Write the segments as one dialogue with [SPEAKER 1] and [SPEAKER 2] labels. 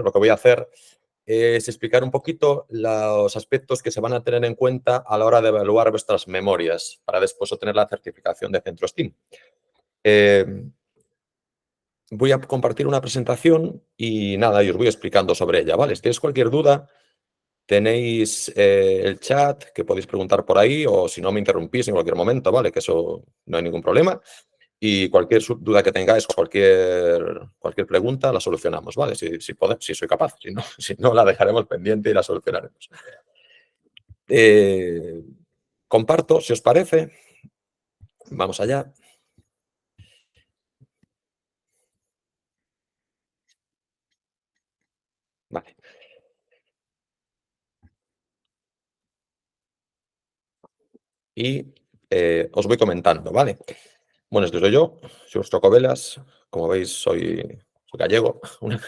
[SPEAKER 1] lo que voy a hacer es explicar un poquito los aspectos que se van a tener en cuenta a la hora de evaluar vuestras memorias para después obtener la certificación de Centro STEAM. Voy a compartir una presentación y nada, y os voy explicando sobre ella, ¿vale? Si tenéis cualquier duda, tenéis el chat que podéis preguntar por ahí o si no me interrumpís en cualquier momento, ¿vale? Que eso no hay ningún problema. Y cualquier duda que tengáis o cualquier pregunta la solucionamos, ¿vale? Si soy capaz, si no la dejaremos pendiente y la solucionaremos. Comparto, si os parece. Vamos allá. Vale. Y os voy comentando, ¿vale? Bueno, esto soy yo, soy vuestro Covelas. Como veis, soy gallego.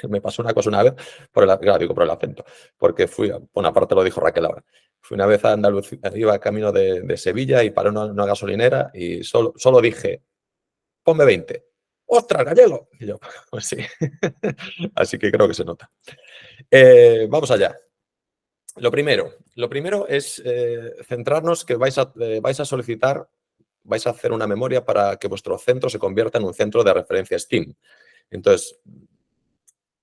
[SPEAKER 1] Me pasó una cosa una vez, claro, digo por el acento, porque bueno, aparte lo dijo Raquel ahora. Fui una vez a Andalucía, iba camino de Sevilla y paré en una gasolinera y solo dije, ponme 20. ¡Ostras, gallego! Y yo, pues sí. Así que creo que se nota. Vamos allá. Lo primero es centrarnos que vais a solicitar, vais a hacer una memoria para que vuestro centro se convierta en un centro de referencia STEAM. Entonces,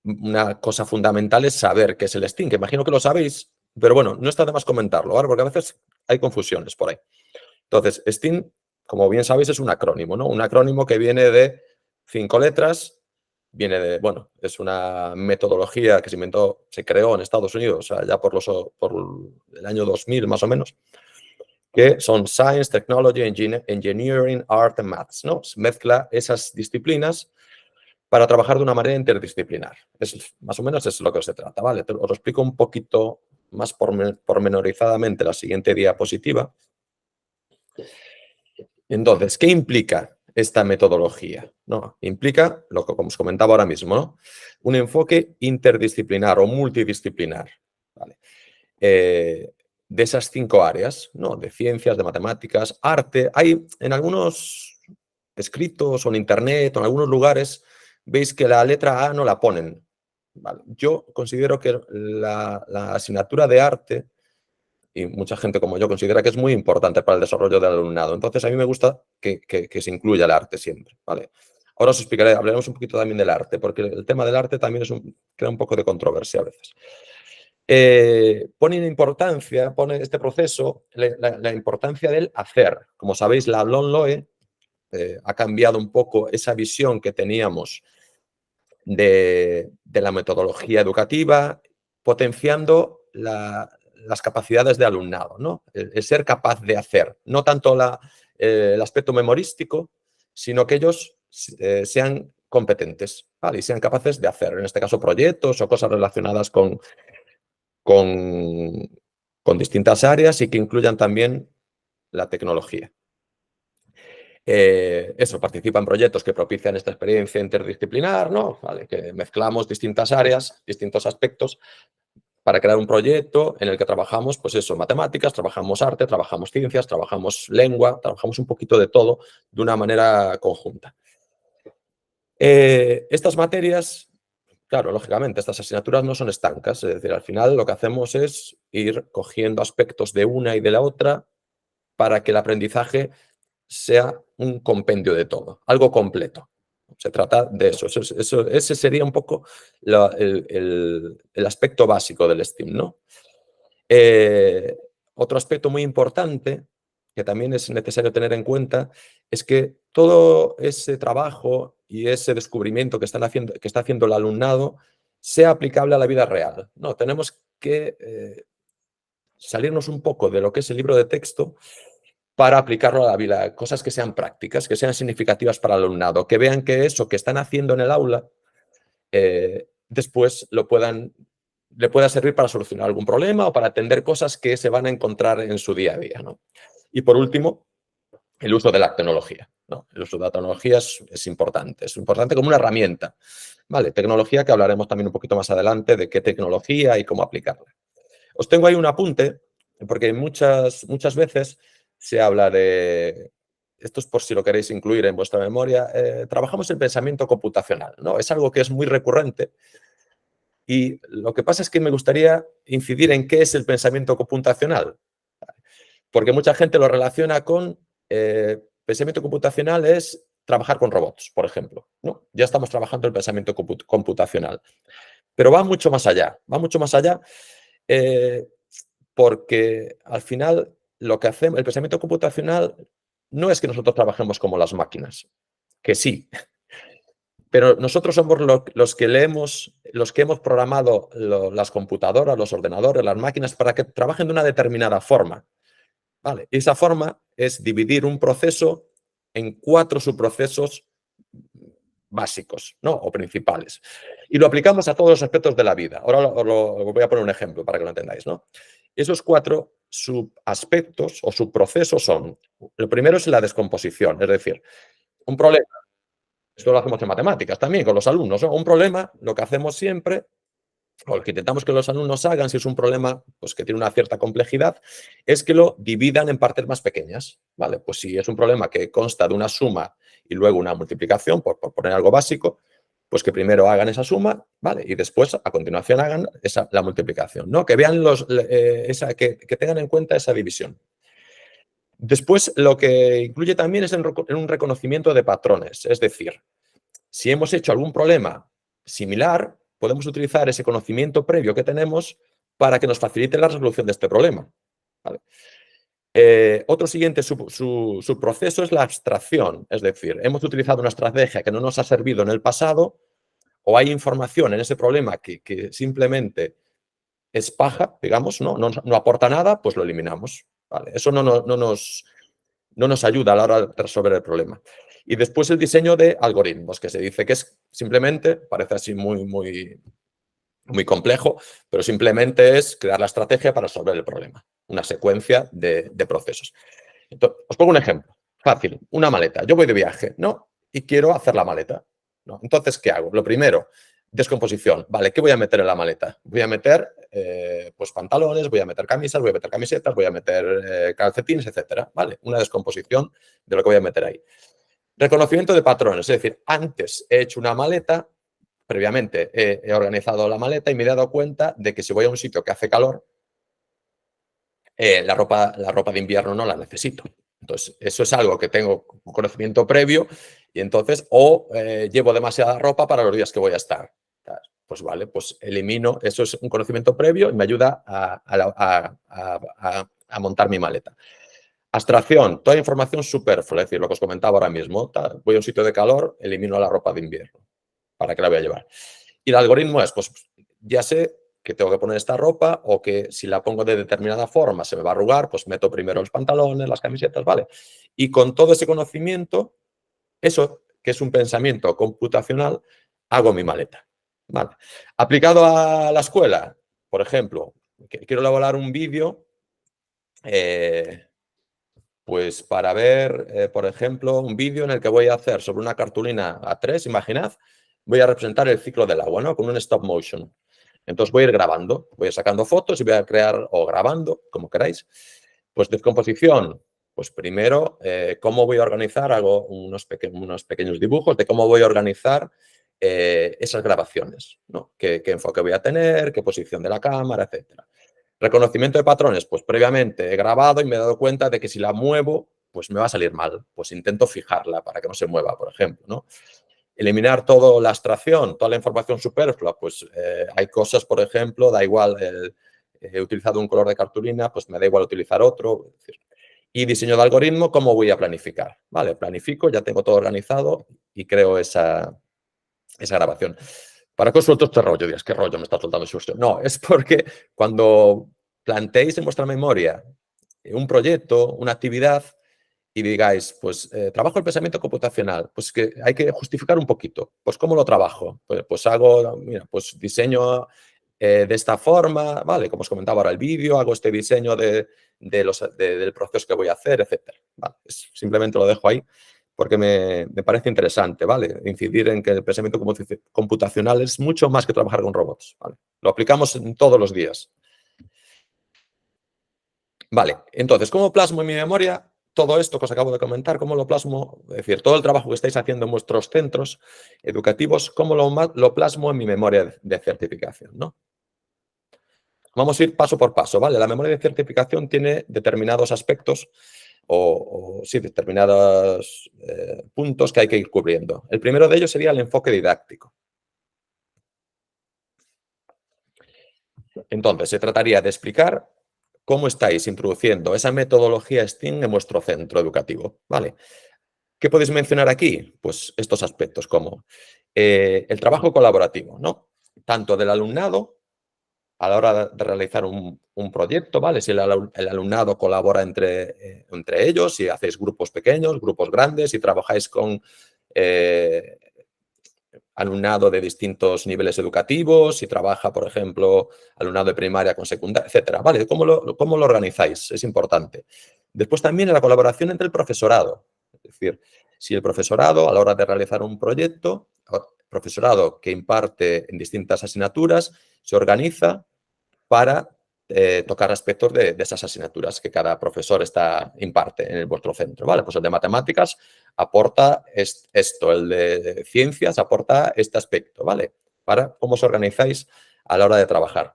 [SPEAKER 1] una cosa fundamental es saber qué es el STEAM, que imagino que lo sabéis, pero bueno, no está de más comentarlo, ¿vale? Porque a veces hay confusiones por ahí. Entonces, STEAM, como bien sabéis, es un acrónimo, ¿no? Un acrónimo que viene de 5 letras, bueno, es una metodología que se creó en Estados Unidos, o sea, ya por el año 2000 más o menos, que son Science, Technology, Engineering, Art and Maths, ¿no? Mezcla esas disciplinas para trabajar de una manera interdisciplinar. Más o menos es lo que se trata, ¿vale? Os lo explico un poquito más pormenorizadamente en la siguiente diapositiva. Entonces, ¿qué implica esta metodología? ¿No? Implica, lo que como os comentaba ahora mismo, ¿no? Un enfoque interdisciplinar o multidisciplinar, ¿vale? De esas 5 áreas, ¿no? De ciencias, de matemáticas, arte. Hay en algunos escritos o en internet o en algunos lugares, veis que la letra A no la ponen. ¿Vale? Yo considero que la asignatura de arte, y mucha gente como yo considera que es muy importante para el desarrollo del alumnado. Entonces, a mí me gusta que se incluya el arte siempre, ¿vale? Ahora os explicaré, hablaremos un poquito también del arte, porque el tema del arte también crea un poco de controversia a veces. Pone este proceso la importancia del hacer. Como sabéis, la LOMLOE ha cambiado un poco esa visión que teníamos de la metodología educativa, potenciando las capacidades de alumnado, ¿no? El ser capaz de hacer, no tanto el aspecto memorístico, sino que ellos sean competentes, ¿vale? Y sean capaces de hacer, en este caso, proyectos o cosas relacionadas con distintas áreas y que incluyan también la tecnología. Participa en proyectos que propician esta experiencia interdisciplinar, ¿no? ¿Vale? Que mezclamos distintas áreas, distintos aspectos para crear un proyecto en el que trabajamos, pues eso, matemáticas, trabajamos arte, trabajamos ciencias, trabajamos lengua, trabajamos un poquito de todo de una manera conjunta. Estas materias, claro, lógicamente, estas asignaturas no son estancas, es decir, al final lo que hacemos es ir cogiendo aspectos de una y de la otra para que el aprendizaje sea un compendio de todo, algo completo. Se trata de eso. Ese sería un poco el aspecto básico del STEAM, ¿no? Otro aspecto muy importante que también es necesario tener en cuenta es que todo ese trabajo y ese descubrimiento que está haciendo el alumnado sea aplicable a la vida real. No, tenemos que salirnos un poco de lo que es el libro de texto para aplicarlo a la vida, cosas que sean prácticas, que sean significativas para el alumnado, que vean que eso que están haciendo en el aula después le pueda servir para solucionar algún problema o para atender cosas que se van a encontrar en su día a día, ¿no? Y por último, el uso de la tecnología, ¿no? El uso de la tecnología es importante como una herramienta, ¿vale? Tecnología que hablaremos también un poquito más adelante de qué tecnología y cómo aplicarla. Os tengo ahí un apunte, porque muchas veces se habla de, esto es por si lo queréis incluir en vuestra memoria, trabajamos el pensamiento computacional, ¿no? Es algo que es muy recurrente Y lo que pasa es que me gustaría incidir en qué es el pensamiento computacional, porque mucha gente lo relaciona con pensamiento computacional es trabajar con robots, por ejemplo, ¿no? Ya estamos trabajando el pensamiento computacional, pero va mucho más allá, eh, porque al final lo que hacemos, el pensamiento computacional no es que nosotros trabajemos como las máquinas, que sí, pero nosotros somos los que leemos, los que hemos programado las computadoras, los ordenadores, las máquinas para que trabajen de una determinada forma. ¿Vale? Y esa forma es dividir un proceso en 4 subprocesos básicos, ¿no? O principales. Y lo aplicamos a todos los aspectos de la vida. Ahora os voy a poner un ejemplo para que lo entendáis, ¿no? Esos 4 subaspectos o subprocesos son, lo primero es la descomposición, es decir, un problema, esto lo hacemos en matemáticas también con los alumnos, ¿no? Un problema, lo que hacemos siempre o lo que intentamos que los alumnos hagan, si es un problema pues, que tiene una cierta complejidad, es que lo dividan en partes más pequeñas. ¿Vale? Pues si es un problema que consta de una suma y luego una multiplicación, por poner algo básico, pues que primero hagan esa suma, ¿vale? Y después, a continuación, hagan la multiplicación, ¿no? Que vean que tengan en cuenta esa división. Después, lo que incluye también es en un reconocimiento de patrones, es decir, si hemos hecho algún problema similar, podemos utilizar ese conocimiento previo que tenemos para que nos facilite la resolución de este problema. ¿Vale? Otro siguiente subproceso es la abstracción, es decir, hemos utilizado una estrategia que no nos ha servido en el pasado o hay información en ese problema que simplemente es paja, digamos, no aporta nada, pues lo eliminamos. ¿Vale? Eso no nos ayuda a la hora de resolver el problema. Y después el diseño de algoritmos, que se dice que es simplemente, parece así muy complejo, pero simplemente es crear la estrategia para resolver el problema, una secuencia de procesos. Entonces, os pongo un ejemplo, fácil, una maleta. Yo voy de viaje, ¿no? Y quiero hacer la maleta, ¿no? Entonces, ¿qué hago? Lo primero, descomposición. Vale, ¿qué voy a meter en la maleta? Voy a meter pues pantalones, voy a meter camisas, voy a meter camisetas, voy a meter calcetines, etcétera. Vale, una descomposición de lo que voy a meter ahí. Reconocimiento de patrones, es decir, antes he hecho una maleta, previamente he organizado la maleta y me he dado cuenta de que si voy a un sitio que hace calor, la ropa de invierno no la necesito. Entonces, eso es algo que tengo un conocimiento previo y entonces, llevo demasiada ropa para los días que voy a estar. Pues vale, pues elimino, eso es un conocimiento previo y me ayuda a montar mi maleta. Abstracción, toda información superflua, es decir, lo que os comentaba ahora mismo. Voy a un sitio de calor, elimino la ropa de invierno. ¿Para qué la voy a llevar? Y el algoritmo es, pues ya sé que tengo que poner esta ropa o que si la pongo de determinada forma se me va a arrugar, pues meto primero los pantalones, las camisetas, ¿vale? Y con todo ese conocimiento, eso que es un pensamiento computacional, hago mi maleta. ¿Vale? Aplicado a la escuela, por ejemplo, quiero elaborar un vídeo pues para ver, por ejemplo, un vídeo en el que voy a hacer sobre una cartulina A3, imaginad, voy a representar el ciclo del agua, ¿no? Con un stop motion. Entonces voy a ir grabando, voy a ir sacando fotos y voy a crear, o grabando, como queráis. Pues descomposición, pues primero, cómo voy a organizar, hago unos pequeños dibujos de cómo voy a organizar esas grabaciones, ¿no? ¿Qué enfoque voy a tener, qué posición de la cámara, etcétera. Reconocimiento de patrones, pues previamente he grabado y me he dado cuenta de que si la muevo, pues me va a salir mal. Pues intento fijarla para que no se mueva, por ejemplo, ¿no? Eliminar toda la abstracción, toda la información superflua, pues hay cosas, por ejemplo, da igual, he utilizado un color de cartulina, pues me da igual utilizar otro. Es decir, y diseño de algoritmo, ¿cómo voy a planificar? Vale, planifico, ya tengo todo organizado y creo esa grabación. ¿Para qué os suelto este rollo? Dirás, ¿qué rollo me está soltando Xusto? No, es porque cuando planteéis en vuestra memoria un proyecto, una actividad y digáis, pues trabajo el pensamiento computacional, pues que hay que justificar un poquito. Pues ¿cómo lo trabajo? Pues hago, mira, pues diseño de esta forma, ¿vale? Como os comentaba ahora el vídeo, hago este diseño del proceso que voy a hacer, etcétera. ¿Vale? Simplemente lo dejo ahí porque me parece interesante, ¿vale? Incidir en que el pensamiento computacional es mucho más que trabajar con robots, ¿vale? Lo aplicamos en todos los días. Vale, entonces, ¿cómo plasmo en mi memoria todo esto que os acabo de comentar, ¿cómo lo plasmo? Es decir, todo el trabajo que estáis haciendo en vuestros centros educativos, ¿cómo lo plasmo en mi memoria de certificación, ¿no? Vamos a ir paso por paso, ¿vale? La memoria de certificación tiene determinados aspectos o sí, determinados puntos que hay que ir cubriendo. El primero de ellos sería el enfoque didáctico. Entonces, se trataría de explicar cómo estáis introduciendo esa metodología STEAM en vuestro centro educativo, ¿vale? ¿Qué podéis mencionar aquí? Pues estos aspectos como el trabajo colaborativo, ¿no? Tanto del alumnado a la hora de realizar un proyecto, ¿vale? Si el alumnado colabora entre ellos, si hacéis grupos pequeños, grupos grandes, si trabajáis con eh, alumnado de distintos niveles educativos, si trabaja, por ejemplo, alumnado de primaria con secundaria, etcétera, ¿vale? ¿Cómo lo organizáis? Es importante. Después también la colaboración entre el profesorado. Es decir, si el profesorado, a la hora de realizar un proyecto, profesorado que imparte en distintas asignaturas, se organiza para tocar aspectos de esas asignaturas que cada profesor imparte en vuestro centro. ¿Vale? Pues el de matemáticas aporta esto, el de ciencias aporta este aspecto, ¿vale? Para cómo os organizáis a la hora de trabajar.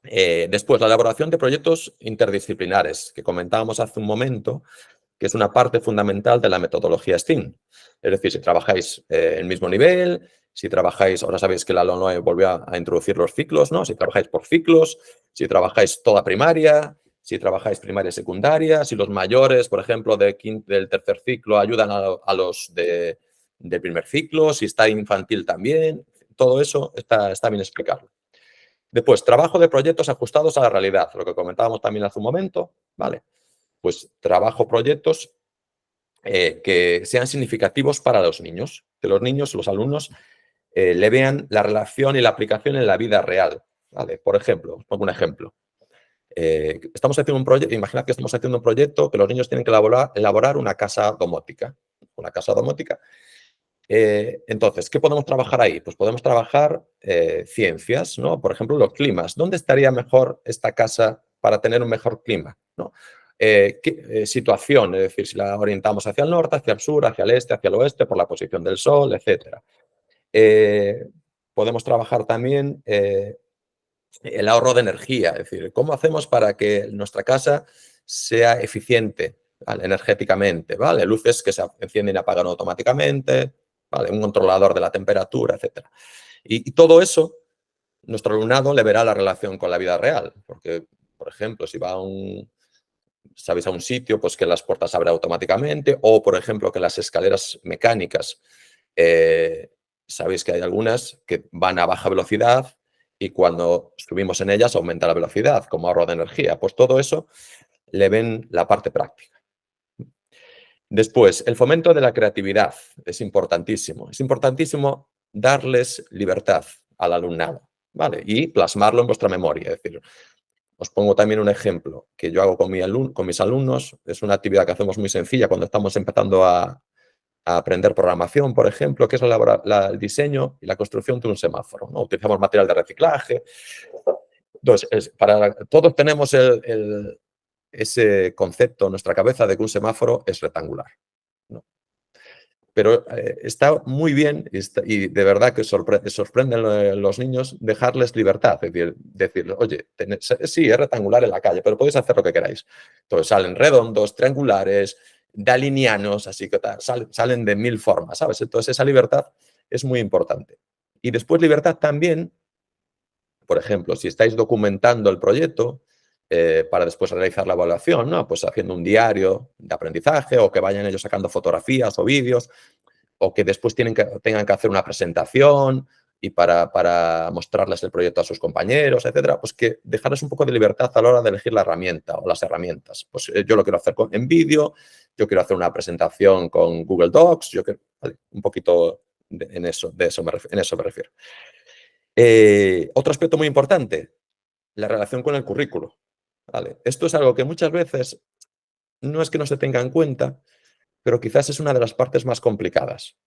[SPEAKER 1] Después, la elaboración de proyectos interdisciplinares, que comentábamos hace un momento, que es una parte fundamental de la metodología STEAM. Es decir, si trabajáis el mismo nivel, si trabajáis, ahora sabéis que la LONOE volvió a introducir los ciclos, ¿no? Si trabajáis por ciclos, si trabajáis toda primaria, si trabajáis primaria y secundaria, si los mayores, por ejemplo, del tercer ciclo ayudan a los del primer ciclo, si está infantil también, todo eso está bien explicarlo. Después, trabajo de proyectos ajustados a la realidad, lo que comentábamos también hace un momento, ¿vale? Pues trabajo proyectos que sean significativos para los niños, que los niños, los alumnos, le vean la relación y la aplicación en la vida real. ¿Vale? Por ejemplo, os pongo un ejemplo. Estamos haciendo un proyecto, imaginad que estamos haciendo un proyecto que los niños tienen que elaborar una casa domótica. Una casa domótica. Entonces, ¿qué podemos trabajar ahí? Pues podemos trabajar ciencias, ¿no? Por ejemplo, los climas. ¿Dónde estaría mejor esta casa para tener un mejor clima? ¿No? ¿Qué situación? Es decir, si la orientamos hacia el norte, hacia el sur, hacia el este, hacia el oeste, por la posición del sol, etcétera. Podemos trabajar también el ahorro de energía, es decir, ¿cómo hacemos para que nuestra casa sea eficiente, ¿vale? Energéticamente, ¿vale? Luces que se encienden y apagan automáticamente, ¿vale? Un controlador de la temperatura, etcétera. Y todo eso, nuestro alumnado le verá la relación con la vida real, porque, por ejemplo, si va sabéis, a un sitio, pues que las puertas abren automáticamente, o, por ejemplo, que las escaleras mecánicas, sabéis que hay algunas que van a baja velocidad y cuando subimos en ellas aumenta la velocidad como ahorro de energía. Pues todo eso le ven la parte práctica. Después, el fomento de la creatividad es importantísimo. Es importantísimo darles libertad al alumnado, ¿vale? Y plasmarlo en vuestra memoria. Es decir, os pongo también un ejemplo que yo hago con mis alumnos. Es una actividad que hacemos muy sencilla cuando estamos empezando a aprender programación, por ejemplo, que es el diseño y la construcción de un semáforo, ¿no? Utilizamos material de reciclaje. Entonces, todos tenemos ese concepto en nuestra cabeza de que un semáforo es rectangular, ¿no? Pero está muy bien y de verdad que sorprenden los niños dejarles libertad, es decir, oye, sí, es rectangular en la calle, pero podéis hacer lo que queráis. Entonces salen redondos, triangulares, dalinianos, así que salen de 1000 formas, ¿sabes? Entonces esa libertad es muy importante. Y después libertad también, por ejemplo, si estáis documentando el proyecto, para después realizar la evaluación, ¿no? Pues haciendo un diario de aprendizaje o que vayan ellos sacando fotografías o vídeos, o que después tengan que hacer una presentación y para mostrarles el proyecto a sus compañeros, etcétera, pues que dejarles un poco de libertad a la hora de elegir la herramienta o las herramientas. Pues yo lo quiero hacer en vídeo, yo quiero hacer una presentación con Google Docs, vale, un poquito en eso me refiero. Otro aspecto muy importante, la relación con el currículo. ¿Vale? Esto es algo que muchas veces no es que no se tenga en cuenta, pero quizás es una de las partes más complicadas.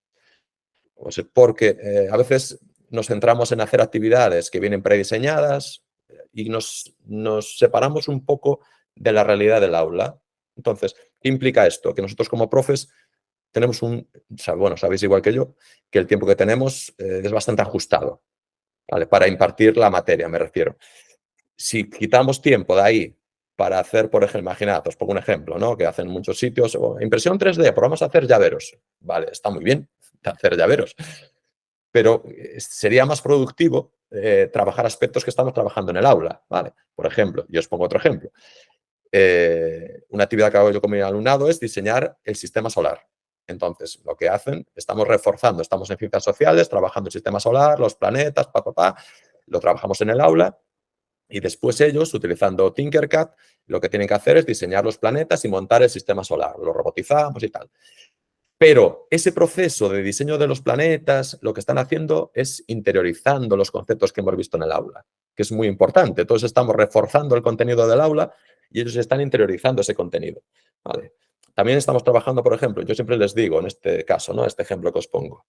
[SPEAKER 1] Pues porque a veces nos centramos en hacer actividades que vienen prediseñadas y nos separamos un poco de la realidad del aula. Entonces, ¿qué implica esto? Que nosotros como profes tenemos bueno, sabéis igual que yo, que el tiempo que tenemos es bastante ajustado, ¿vale? Para impartir la materia, me refiero. Si quitamos tiempo de ahí para hacer, por ejemplo, imaginad, os pongo un ejemplo, ¿no? Que hacen muchos sitios, impresión 3D, pues vamos a hacer llaveros. Vale, está muy bien hacer llaveros, pero sería más productivo trabajar aspectos que estamos trabajando en el aula, ¿vale? Por ejemplo, yo os pongo otro ejemplo. Una actividad que hago yo con mi alumnado es diseñar el sistema solar. Entonces, lo que hacen, estamos reforzando, estamos en ciencias sociales, trabajando el sistema solar, los planetas, lo trabajamos en el aula y después ellos, utilizando Tinkercad, lo que tienen que hacer es diseñar los planetas y montar el sistema solar. Lo robotizamos y tal. Pero ese proceso de diseño de los planetas, lo que están haciendo es interiorizando los conceptos que hemos visto en el aula, que es muy importante. Entonces estamos reforzando el contenido del aula y ellos están interiorizando ese contenido. ¿Vale? También estamos trabajando, por ejemplo, yo siempre les digo en este caso, ¿no? Este ejemplo que os pongo,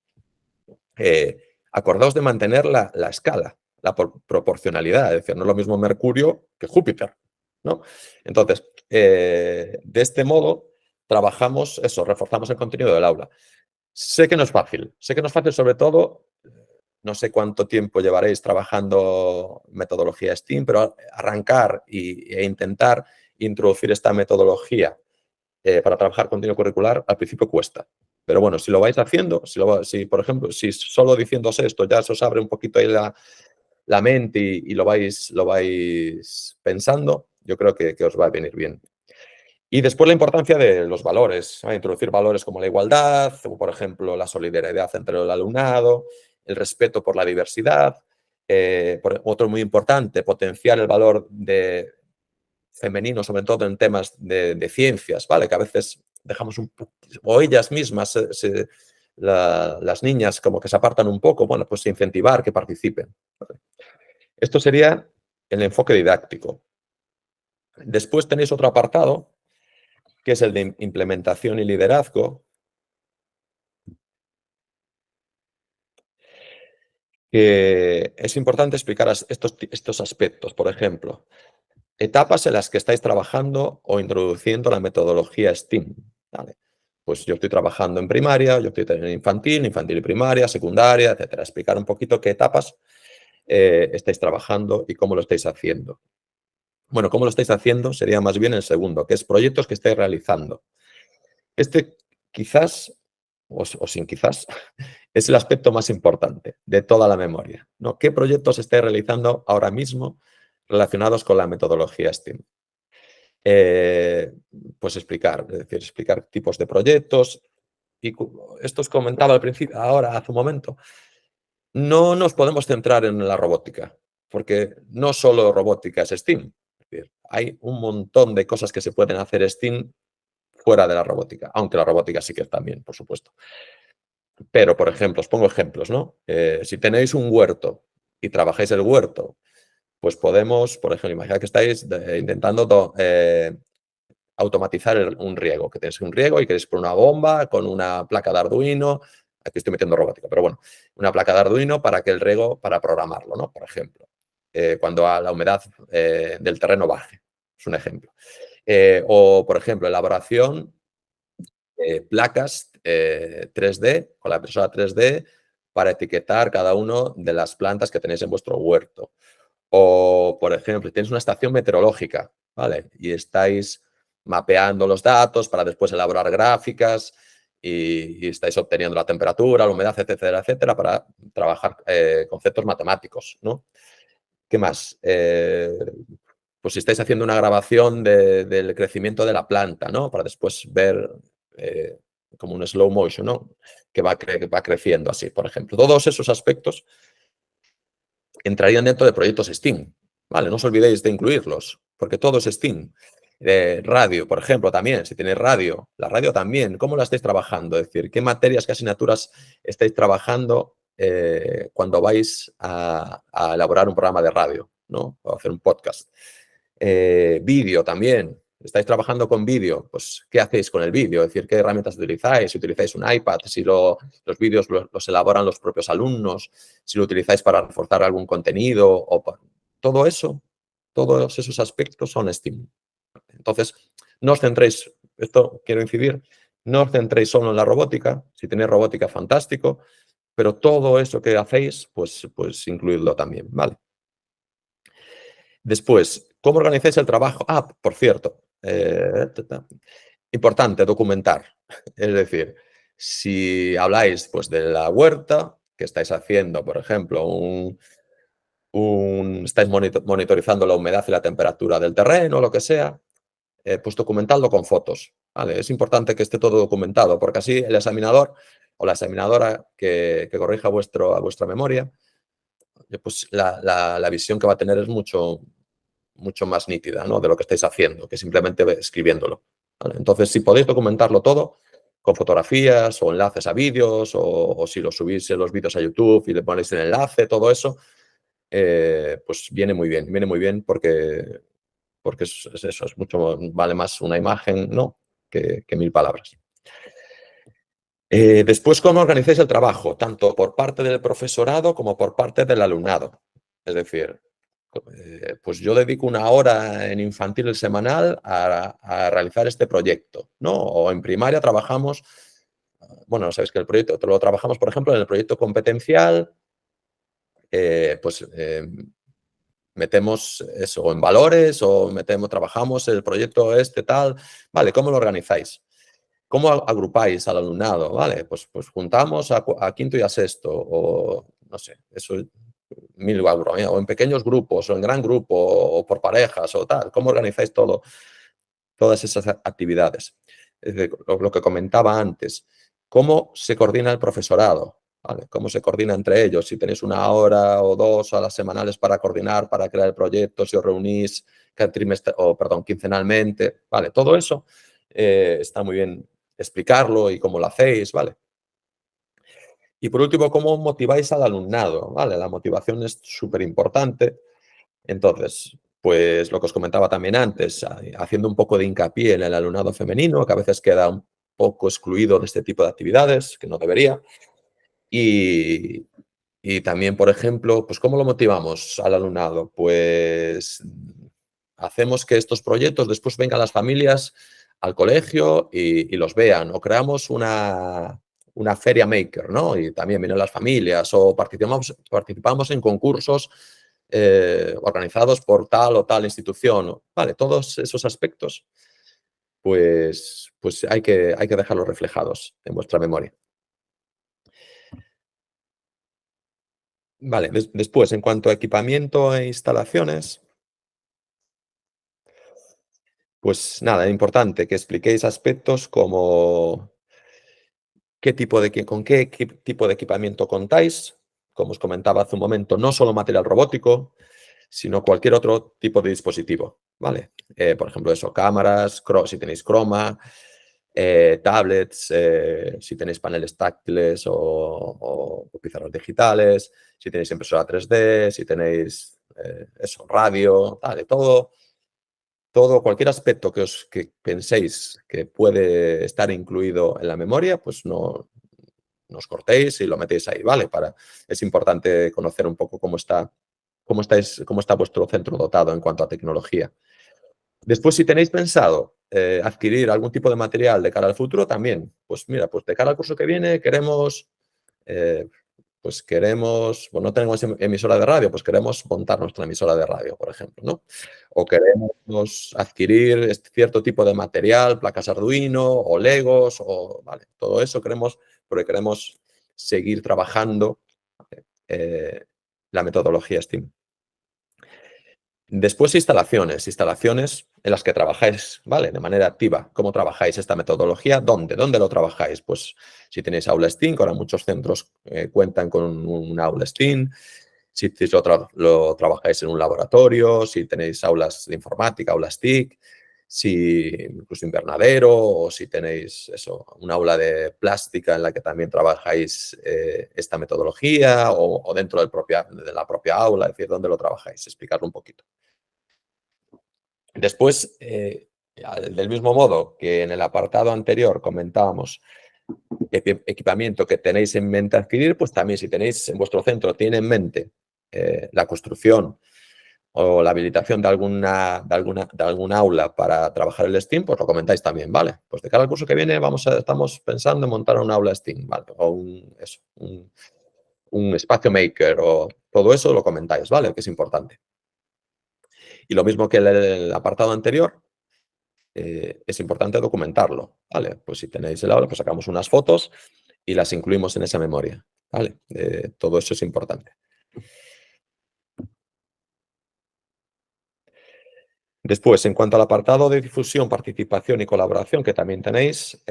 [SPEAKER 1] acordaos de mantener la escala, la proporcionalidad, es decir, no es lo mismo Mercurio que Júpiter, ¿no? Entonces, de este modo, trabajamos eso, reforzamos el contenido del aula. Sé que no es fácil sobre todo, no sé cuánto tiempo llevaréis trabajando metodología STEAM, pero arrancar e intentar introducir esta metodología para trabajar contenido curricular al principio cuesta. Pero bueno, si lo vais haciendo, si por ejemplo, si solo diciéndose esto ya se os abre un poquito ahí la mente y lo vais pensando, yo creo que os va a venir bien. Y después la importancia de los valores, ¿no? Introducir valores como la igualdad, o por ejemplo la solidaridad entre el alumnado, el respeto por la diversidad. Otro muy importante, potenciar el valor femenino, sobre todo en temas de ciencias, ¿vale? Que a veces dejamos o ellas mismas, las niñas como que se apartan un poco, bueno, pues incentivar que participen. ¿Vale? Esto sería el enfoque didáctico. Después tenéis otro apartado, que es el de implementación y liderazgo, que es importante explicar estos aspectos. Por ejemplo, etapas en las que estáis trabajando o introduciendo la metodología STEAM. ¿Vale? Pues yo estoy trabajando en primaria, yo estoy en infantil y primaria, secundaria, etcétera. Explicar un poquito qué etapas estáis trabajando y cómo lo estáis haciendo. Bueno, cómo lo estáis haciendo sería más bien el segundo, que es proyectos que estáis realizando. Este quizás, o sin quizás, es el aspecto más importante de toda la memoria, ¿no? ¿Qué proyectos estáis realizando ahora mismo relacionados con la metodología STEAM? Eh, pues explicar, es decir, explicar tipos de proyectos. Y esto os comentaba al principio, ahora, hace un momento. No nos podemos centrar en la robótica, porque no solo robótica es STEAM. Es decir, hay un montón de cosas que se pueden hacer STEAM fuera de la robótica, aunque la robótica sí que también, por supuesto. Pero, por ejemplo, os pongo ejemplos, ¿no? Si tenéis un huerto y trabajáis el huerto, pues podemos, por ejemplo, imaginar que estáis intentando automatizar un riego, que tenéis un riego y queréis poner una bomba con una placa de Arduino, aquí estoy metiendo robótica, pero bueno, una placa de Arduino para que el riego, para programarlo, ¿no? Por ejemplo, cuando la humedad del terreno baje, es un ejemplo. O, por ejemplo, elaboración placas 3D, con la impresora 3D, para etiquetar cada una de las plantas que tenéis en vuestro huerto. O, por ejemplo, tenéis una estación meteorológica, ¿vale? Y estáis mapeando los datos para después elaborar gráficas y estáis obteniendo la temperatura, la humedad, etcétera, etcétera, para trabajar conceptos matemáticos, ¿no? ¿Qué más? Pues si estáis haciendo una grabación del crecimiento de la planta, ¿no? Para después ver eh, como un slow motion, ¿no? Que va creciendo así, por ejemplo. Todos esos aspectos entrarían dentro de proyectos STEAM, ¿vale? No os olvidéis de incluirlos, porque todo es STEAM. Radio, por ejemplo, también, si tenéis radio, la radio también, ¿cómo la estáis trabajando? Es decir, ¿qué materias, qué asignaturas estáis trabajando cuando vais a elaborar un programa de radio, ¿no? O hacer un podcast? Vídeo también. ¿Estáis trabajando con vídeo? Pues, ¿qué hacéis con el vídeo? Es decir, ¿qué herramientas utilizáis? Si utilizáis un iPad, si los vídeos los elaboran los propios alumnos, si lo utilizáis para reforzar algún contenido, todo eso, todos esos aspectos son STEAM. Entonces, No os centréis, esto quiero incidir, no os centréis solo en la robótica. Si tenéis robótica, fantástico, pero todo eso que hacéis, pues incluidlo también, ¿vale? Después, ¿cómo organizáis el trabajo? Ah, por cierto, importante documentar. Es decir, si habláis pues, de la huerta, que estáis haciendo, por ejemplo, estáis monitorizando la humedad y la temperatura del terreno, lo que sea, pues documentadlo con fotos. ¿Vale? Es importante que esté todo documentado, porque así el examinador o la examinadora que corrija vuestra memoria, pues la visión que va a tener es mucho más nítida, ¿no? De lo que estáis haciendo, que simplemente escribiéndolo. ¿Vale? Entonces, si podéis documentarlo todo con fotografías o enlaces a vídeos o si lo subís en los vídeos a YouTube y le ponéis el enlace, todo eso, pues viene muy bien porque es eso, vale más una imagen, ¿no? que 1000 palabras. Después, ¿cómo organizáis el trabajo? Tanto por parte del profesorado como por parte del alumnado. Es decir, pues yo dedico 1 hora en infantil semanal a realizar este proyecto, ¿no? O en primaria trabajamos, bueno, sabéis que el proyecto lo trabajamos, por ejemplo, en el proyecto competencial, pues metemos eso en valores o trabajamos el proyecto tal. Vale, ¿cómo lo organizáis? ¿Cómo agrupáis al alumnado? Vale, pues juntamos a quinto y a sexto, o no sé, eso 1000 euros, o en pequeños grupos, o en gran grupo, o por parejas, o tal. ¿Cómo organizáis todas esas actividades? Es decir, lo que comentaba antes, ¿cómo se coordina el profesorado? ¿Vale? ¿Cómo se coordina entre ellos? Si tenéis 1 hora o 2 a las semanales para coordinar, para crear el proyecto, si os reunís quincenalmente, ¿vale? Todo eso está muy bien explicarlo y cómo lo hacéis, ¿vale? Y por último, ¿cómo motiváis al alumnado? ¿Vale? La motivación es súper importante. Entonces, pues lo que os comentaba también antes, haciendo un poco de hincapié en el alumnado femenino, que a veces queda un poco excluido de este tipo de actividades, que no debería. Y, y también, por ejemplo, pues ¿cómo lo motivamos al alumnado? Pues hacemos que estos proyectos después vengan las familias al colegio y los vean, o creamos una feria maker, ¿no? Y también vienen las familias, o participamos en concursos organizados por tal o tal institución. Vale, todos esos aspectos, pues hay que dejarlos reflejados en vuestra memoria. Vale, después, en cuanto a equipamiento e instalaciones, pues nada, es importante que expliquéis aspectos como con qué tipo de equipamiento contáis. Como os comentaba hace un momento, no solo material robótico, sino cualquier otro tipo de dispositivo, ¿vale? Por ejemplo, eso, cámaras, si tenéis croma, tablets, si tenéis paneles táctiles o pizarras digitales, si tenéis impresora 3D, si tenéis eso, radio, vale, cualquier aspecto que penséis que puede estar incluido en la memoria, pues no os cortéis y lo metéis ahí, ¿vale? Es importante conocer un poco cómo está vuestro centro dotado en cuanto a tecnología. Después, si tenéis pensado adquirir algún tipo de material de cara al futuro, también, pues mira, pues de cara al curso que viene eh, pues no tenemos emisora de radio, pues queremos montar nuestra emisora de radio, por ejemplo, ¿no? O queremos adquirir cierto tipo de material, placas Arduino o Legos, vale, todo eso porque queremos seguir trabajando eh, la metodología STEAM. Después, instalaciones en las que trabajáis, ¿vale? De manera activa. ¿Cómo trabajáis esta metodología? ¿Dónde? ¿Dónde lo trabajáis? Pues si tenéis aula STEAM, que ahora muchos centros cuentan con un aula STEAM. Si lo trabajáis en un laboratorio, si tenéis aulas de informática, aulas TIC, si incluso invernadero, o si tenéis eso, un aula de plástica en la que también trabajáis esta metodología, o dentro de la propia aula, es decir, ¿dónde lo trabajáis? Explicarlo un poquito. Después, del mismo modo que en el apartado anterior comentábamos equipamiento que tenéis en mente adquirir, pues también si tenéis en vuestro centro, tiene en mente la construcción o la habilitación de alguna aula para trabajar el STEAM, pues lo comentáis también, ¿vale? Pues de cara al curso que viene estamos pensando en montar un aula STEAM, ¿vale? O un espacio maker o todo eso lo comentáis, ¿vale? Que es importante. Y lo mismo que el apartado anterior, es importante documentarlo, ¿vale? Pues si tenéis el aula, pues sacamos unas fotos y las incluimos en esa memoria, ¿vale? Todo eso es importante. Después, en cuanto al apartado de difusión, participación y colaboración que también tenéis,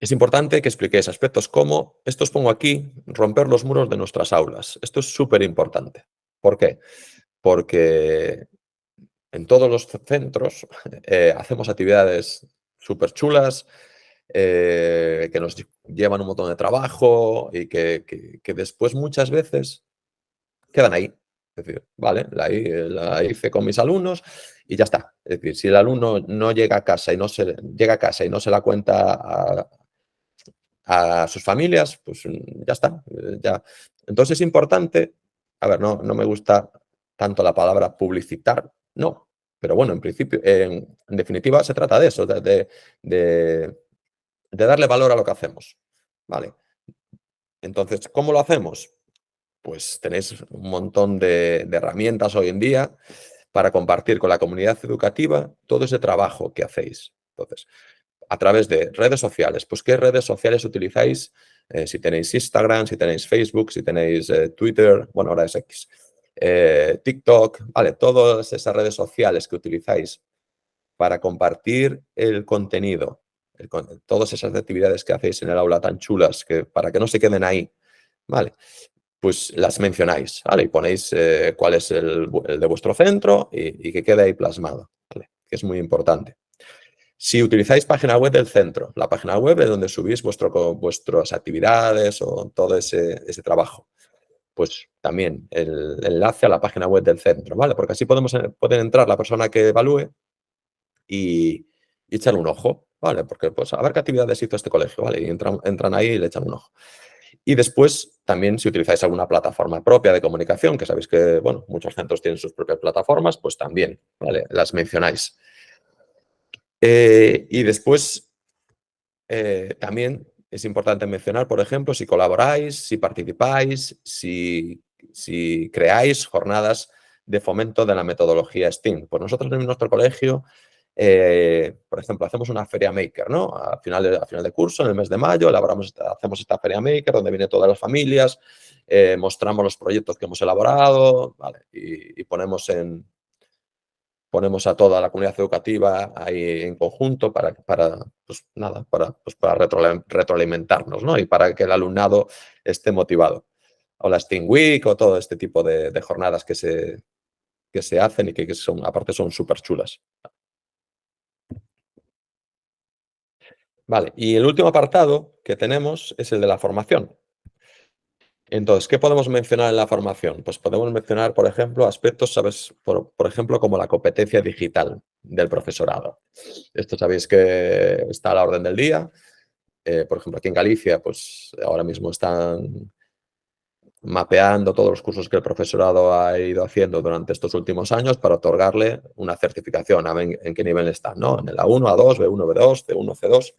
[SPEAKER 1] es importante que expliquéis aspectos como, esto os pongo aquí, romper los muros de nuestras aulas. Esto es súper importante. ¿Por qué? Porque en todos los centros hacemos actividades súper chulas, que nos llevan un montón de trabajo y que después muchas veces quedan ahí. Es decir, vale, la hice con mis alumnos y ya está. Es decir, si el alumno no llega a casa y llega a casa y no se la cuenta a sus familias, pues ya está. Ya. Entonces es importante, a ver, no me gusta tanto la palabra publicitar, no, pero bueno, en principio, en definitiva, se trata de eso, de darle valor a lo que hacemos, ¿vale? Entonces, ¿cómo lo hacemos? Pues tenéis un montón de herramientas hoy en día para compartir con la comunidad educativa todo ese trabajo que hacéis. Entonces, a través de redes sociales, pues ¿qué redes sociales utilizáis? Si tenéis Instagram, si tenéis Facebook, si tenéis Twitter, bueno, ahora es X, TikTok, vale, todas esas redes sociales que utilizáis para compartir el contenido, todas esas actividades que hacéis en el aula tan chulas, para que no se queden ahí, ¿vale? Pues las mencionáis, ¿vale? Y ponéis cuál es el de vuestro centro y que quede ahí plasmado, ¿vale? Que es muy importante. Si utilizáis página web del centro, la página web es donde subís vuestras actividades o todo ese trabajo, pues también el enlace a la página web del centro, ¿vale? Porque así pueden entrar la persona que evalúe y echarle un ojo, ¿vale? Porque pues a ver qué actividades hizo este colegio, ¿vale? Y entran ahí y le echan un ojo. Y después, también si utilizáis alguna plataforma propia de comunicación, que sabéis que, bueno, muchos centros tienen sus propias plataformas, pues también, ¿vale? Las mencionáis. Y después, también es importante mencionar, por ejemplo, si colaboráis, si participáis, si creáis jornadas de fomento de la metodología STEAM. Pues nosotros en nuestro colegio, por ejemplo, hacemos una feria maker, ¿no? A final de curso, en el mes de mayo, hacemos esta feria maker donde vienen todas las familias, mostramos los proyectos que hemos elaborado, ¿vale? Y ponemos a toda la comunidad educativa ahí en conjunto pues nada, pues para retroalimentarnos, ¿no? Y para que el alumnado esté motivado. O la Steam Week o todo este tipo de jornadas que se hacen y que son, aparte son súper chulas. Vale, y el último apartado que tenemos es el de la formación. Entonces, ¿qué podemos mencionar en la formación? Pues podemos mencionar, por ejemplo, aspectos, ¿sabes? Por ejemplo, como la competencia digital del profesorado. Esto sabéis que está a la orden del día. Por ejemplo, aquí en Galicia, pues ahora mismo están mapeando todos los cursos que el profesorado ha ido haciendo durante estos últimos años para otorgarle una certificación, a ver en qué nivel están, ¿no? En el A1, A2, B1, B2, C1, C2.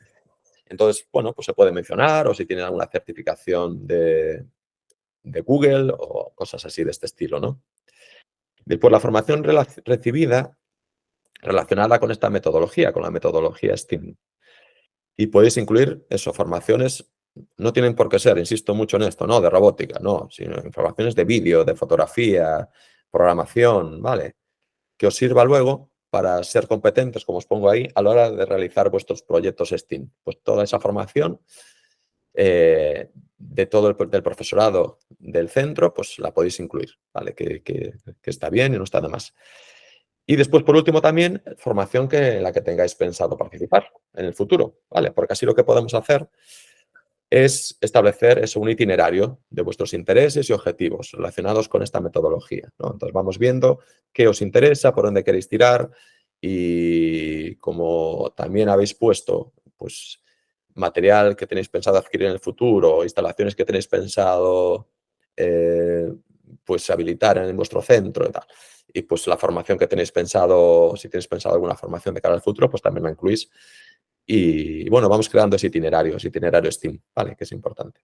[SPEAKER 1] Entonces, bueno, pues se puede mencionar o si tienen alguna certificación de Google o cosas así de este estilo, ¿no? Después, la formación recibida relacionada con esta metodología, con la metodología STEAM. Y podéis incluir eso, formaciones, no tienen por qué ser, insisto mucho en esto, ¿no? De robótica, no, sino formaciones de vídeo, de fotografía, programación, ¿vale? Que os sirva luego para ser competentes, como os pongo ahí, a la hora de realizar vuestros proyectos STEAM. Pues toda esa formación de todo del profesorado del centro, pues la podéis incluir, ¿vale? Que está bien y no está de más. Y después, por último, también formación en la que tengáis pensado participar en el futuro, ¿vale? Porque así lo que podemos hacer es establecer un itinerario de vuestros intereses y objetivos relacionados con esta metodología, ¿no? Entonces vamos viendo qué os interesa, por dónde queréis tirar y como también habéis puesto, pues material que tenéis pensado adquirir en el futuro, instalaciones que tenéis pensado pues habilitar en vuestro centro y tal. Y pues la formación que tenéis pensado, si tenéis pensado alguna formación de cara al futuro, pues también la incluís. Y bueno, vamos creando ese itinerario STEAM, ¿vale? Que es importante.